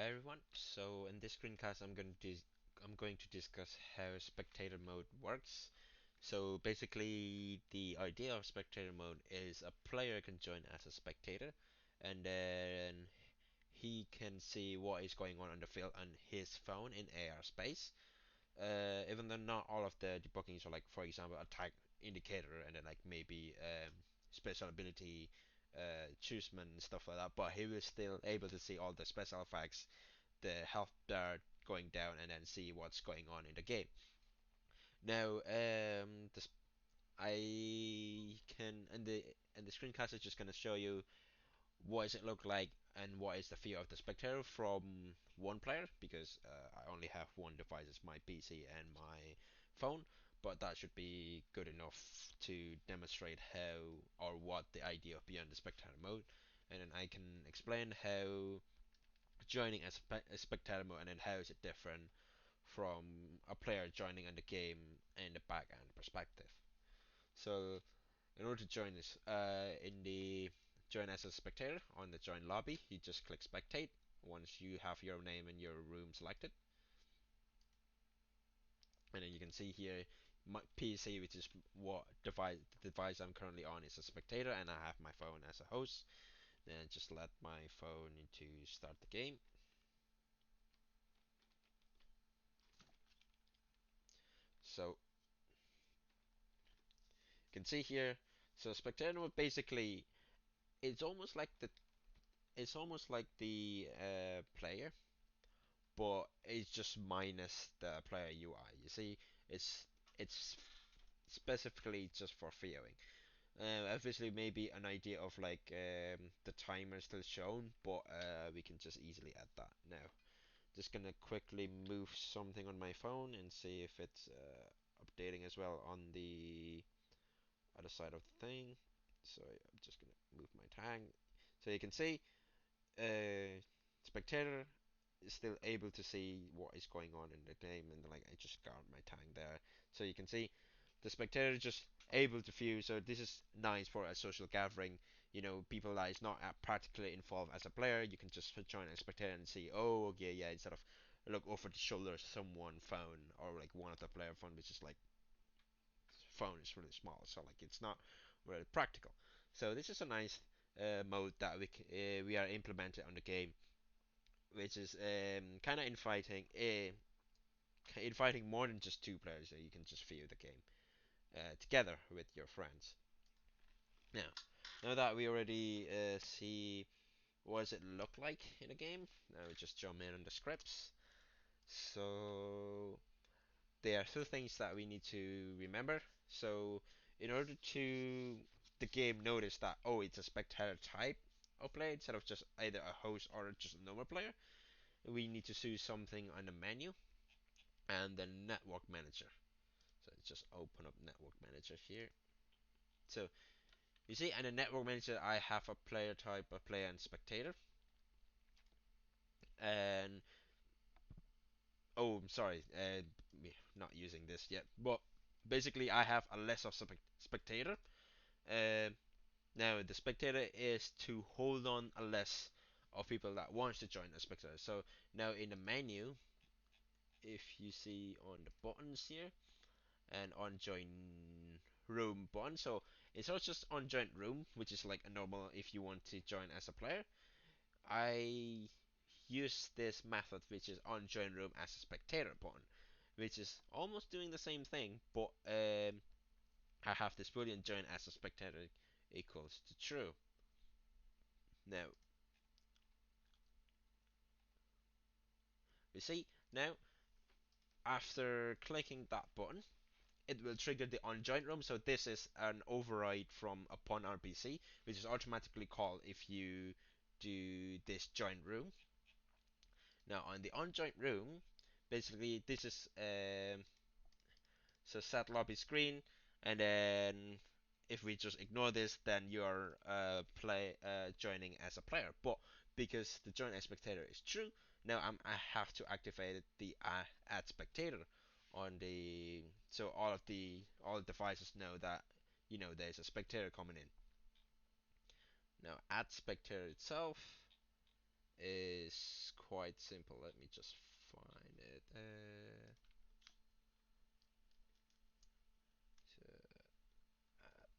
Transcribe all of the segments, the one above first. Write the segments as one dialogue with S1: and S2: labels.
S1: Hi everyone. So in this screencast, I'm going to discuss how spectator mode works. So basically, the idea of spectator mode is a player can join as a spectator, and then he can see what is going on the field on his phone in AR space. Even though not all of the debuggings are like, for example, attack indicator and then like maybe special ability choosement and stuff like that, but he was still able to see all the special effects, the health bar going down, and then see what's going on in the game. Now, this I can and the screencast is just gonna show you what does it look like and what is the feel of the spectator from one player because I only have one device, it's my PC and my phone, but that should be good enough to demonstrate how or what the idea of beyond the spectator mode, and then I can explain how joining a spectator mode and then how is it different from a player joining in the game in the back end perspective. So in order to join this, in the join as a spectator on the join lobby, you just click spectate once you have your name and your room selected, and then you can see here my PC, which is what device the device I'm currently on, is a spectator, and I have my phone as a host. Then just let my phone into start the game. So you can see here. So spectator mode basically it's almost like the player, but it's just minus the player UI. You see, it's specifically just for viewing. Obviously, maybe an idea of like the timer still shown, but we can just easily add that now. Just gonna quickly move something on my phone and see if it's updating as well on the other side of the thing. So I'm just gonna move my tag. So you can see spectator is still able to see what is going on in the game, and like I just got my tag there, so you can see the spectator is just able to view. So this is nice for a social gathering. You know, people that is not practically involved as a player, you can just join a spectator and see, oh, okay, yeah, instead of look over the shoulder someone phone or like one of the player phone, which is like phone is really small, so like it's not really practical. So this is a nice mode that we are implemented on the game, which is kind of inviting more than just two players. So you can just view the game together with your friends. Now that we already see what does it look like in a game, now we just jump in on the scripts. So there are two things that we need to remember. So in order to the game notice that, oh, it's a spectator type of player instead of just either a host or just a normal player, we need to choose something on the menu and then network manager. So let's just open up network manager here. So you see, in the network manager, I have a player type, a player and spectator. And oh, I'm sorry, not using this yet. But basically, I have a less of spectator. Uh, Now the spectator is to hold on a less of people that wants to join the spectator. So now in the menu, if you see on the buttons here, and on join room button. So it's not just on join room, which is like a normal if you want to join as a player. I use this method, which is on join room as a spectator button, which is almost doing the same thing, but I have this boolean join as a spectator equals to true. Now you see now after clicking that button, it will trigger the on joint room. So this is an override from upon RPC, which is automatically called if you do this joint room. Now on the on joint room, basically this is so set lobby screen, and then if we just ignore this, then you're play joining as a player. But because the join as spectator is true, now I have to activate the add spectator on the so all the devices know that there's a spectator coming in. Now add spectator itself is quite simple. Let me just find it. To add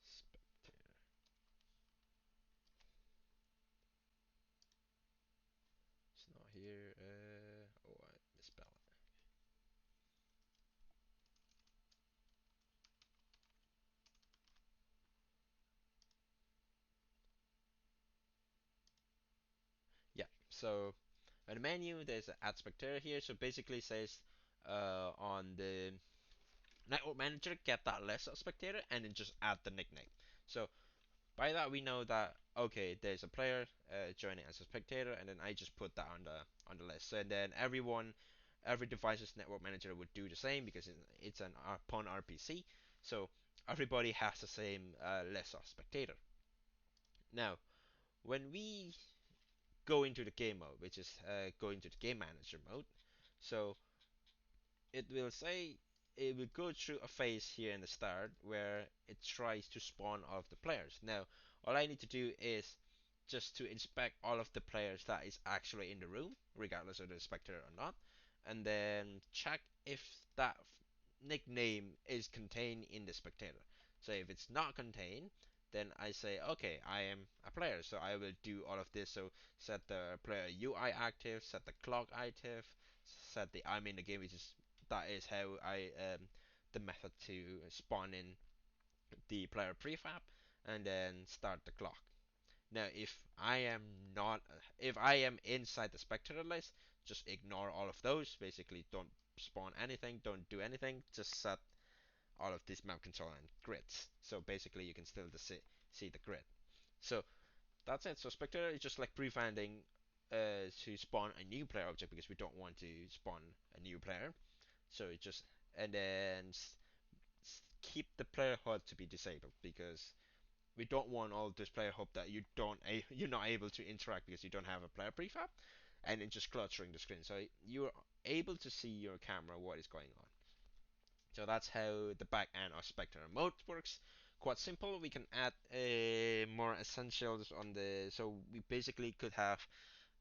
S1: spectator. It's not here. Oh, I misspelled it. Yeah. So in the menu, there's an add spectator here. So basically, it says on the network manager, get that list of spectator, and then just add the nickname. So by that we know that okay, there's a player joining as a spectator, and then I just put that on the list. So, and then every device's network manager would do the same because it's an upon RPC. So everybody has the same list of spectator. Now, when we go into the game mode, which is go into the game manager mode, so it will say it will go through a phase here in the start where it tries to spawn all of the players. Now, all I need to do is just to inspect all of the players that is actually in the room, regardless of the spectator or not, and then check if that nickname is contained in the spectator. So if it's not contained, then I say, okay, I am a player, so I will do all of this. So set the player UI active, set the clock active, set the I'm in the game, which is that is how I the method to spawn in the player prefab, and then start the clock. Now, if I am inside the spectator list, just ignore all of those. Basically, don't spawn anything, don't do anything. Just set all of this map control and grids. So basically, you can still see the grid. So that's it. So spectator is just like prefinding to spawn a new player object because we don't want to spawn a new player. So it just and then keep the player HUD to be disabled because we don't want all this player HUD that you're not able to interact because you don't have a player prefab, and it just cluttering the screen. So you're able to see your camera what is going on. So that's how the back end of Spectator Mode works. Quite simple. We can add more essentials on the. So we basically could have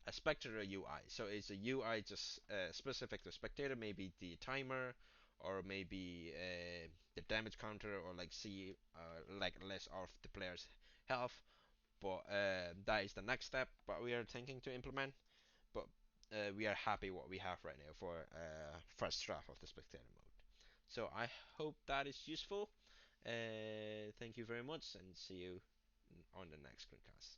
S1: a Spectator UI. So it's a UI just specific to Spectator, maybe the timer, or maybe the damage counter, or like see like less of the player's health. But that is the next step. But we are thinking to implement. But we are happy what we have right now for first draft of the Spectator mode. So I hope that is useful. Thank you very much, and see you on the next screencast.